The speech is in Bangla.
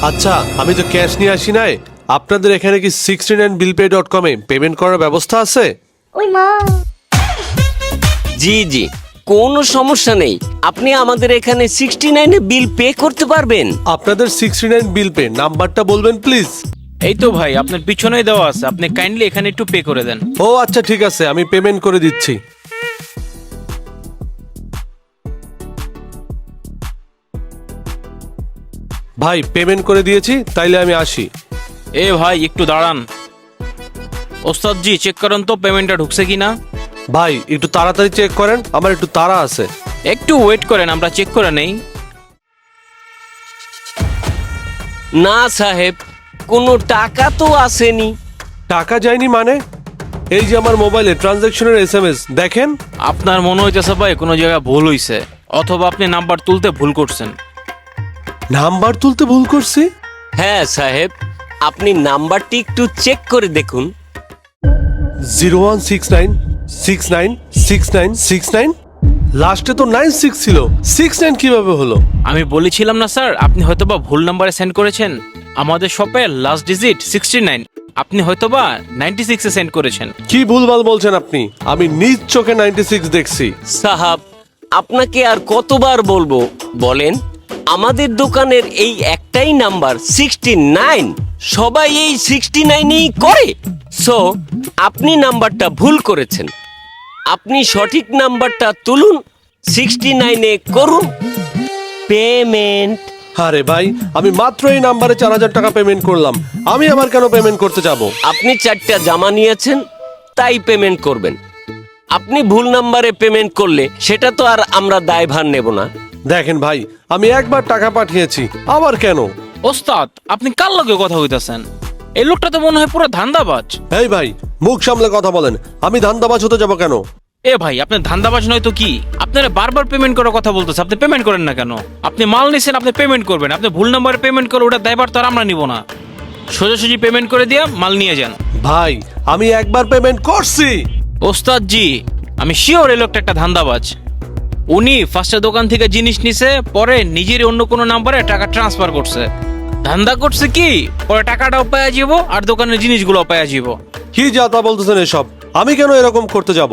আচ্ছা, আমি তো ক্যাশ নিয়ে আসি নাই। আপনাদের এখানে কি 69billpay.com এ পেমেন্ট করার ব্যবস্থা আছে? ওই মা, জি জি, কোনো সমস্যা নেই। আপনি আমাদের এখানে 69 বিল পে করতে পারবেন। আপনাদের 69 বিল পে নাম্বারটা বলবেন প্লিজ। এই তো ভাই, আপনার পিছনেই দেওয়া আছে, আপনি কাইন্ডলি এখানে একটু পে করে দেন। ও আচ্ছা, ঠিক আছে, আমি পেমেন্ট করে দিচ্ছি। ভাই, পেমেন্ট করে দিয়েছি, তাইলে আমি আসি। এ ভাই একটু দাঁড়ান। ওস্তাদ জি, চেক করেন তো পেমেন্টটা ঢুকছে কিনা। ভাই একটু তাড়াতাড়ি চেক করেন, আমার একটু তাড়া আছে। একটু ওয়েট করেন, আমরা চেক করে নেই। না সাহেব, কোনো টাকা তো আসেনি। টাকা যায়নি মানে? এই যে আমার মোবাইলে ট্রানজ্যাকশনের SMS দেখেন। আপনার মনে হইতেছে ভাই কোনো জায়গায় ভুল হইছে, অথবা আপনি নাম্বার তুলতে ভুল করছেন। নাম্বার তুলতে ভুল করছি? হ্যাঁ সাহেব, আপনি নাম্বারটি একটু চেক করে দেখুন। 0169696969 লাস্টে তো 96 ছিল, 69 কিভাবে হলো? আমি বলেছিলাম না স্যার, আপনি হয়তোবা ভুল নাম্বারে সেন্ড করেছেন। আমাদের শপের লাস্ট ডিজিট 69, আপনি হয়তোবা 96 এ সেন্ড করেছেন। কি ভুলভাল বলছেন আপনি? আমি নিজ চোখে 96 দেখছি। সাহাব, আপনাকে আর কতবার বলবো বলেন? আমাদের দোকানের এই একটাই নাম্বার 69, সবাই এই 69ই করে। সো আপনি নাম্বারটা ভুল করেছেন। আপনি সঠিক নাম্বারটা তুলুন, 69-এ করুন পেমেন্ট। আরে ভাই, আমি মাত্র এই নাম্বারে 4000 টাকা পেমেন্ট করলাম, আমি আবার কেন পেমেন্ট করতে যাব? আপনি 4টা জামা নিয়েছেন, তাই পেমেন্ট করবেন। আপনি ভুল নাম্বারে পেমেন্ট করলে সেটা তো আর আমরা দায়ভার নেব না। দেখেন ভাই, আমি একবার টাকা পাঠিয়েছি, আবার কেন? ওস্তাদ, আপনি কার লগে কথা হইতাছেন? এই লোকটা তো মনে হয় পুরো ধান্দাবাজ। এই ভাই, মুখ সামলে কথা বলেন। আমি ধান্দাবাজ হতে যাব কেন? এ ভাই, আপনার ধান্দাবাজ নয় তো কি? আপনারা বারবার পেমেন্ট করার কথা বলতেছে, আপনি পেমেন্ট করেন না কেন? আপনি মাল নিছেন, আপনি পেমেন্ট করবেন। আপনি ভুল নাম্বারে পেমেন্ট করে ওটা দায়ভার তো আর আমরা নিব না। সোজাসুজি পেমেন্ট করে দিয়ে মাল নিয়ে যান। ভাই, আমি একবার পেমেন্ট করছি। ওস্তাদ জি, আমি শিওর এই লোকটা একটা ধান্দাবাজ। উনি ফার্স্টে দোকান থেকে জিনিস নিছে, পরে নিজের অন্য কোনো নাম্বারে টাকা ট্রান্সফার করছে। ধান্দা করছে কি, পরে টাকাটাও পাওয়া যাব আর দোকানের জিনিসগুলো পাওয়া যাব। কি যা তা বলতেছেন এসব? আমি কেন এরকম করতে যাব?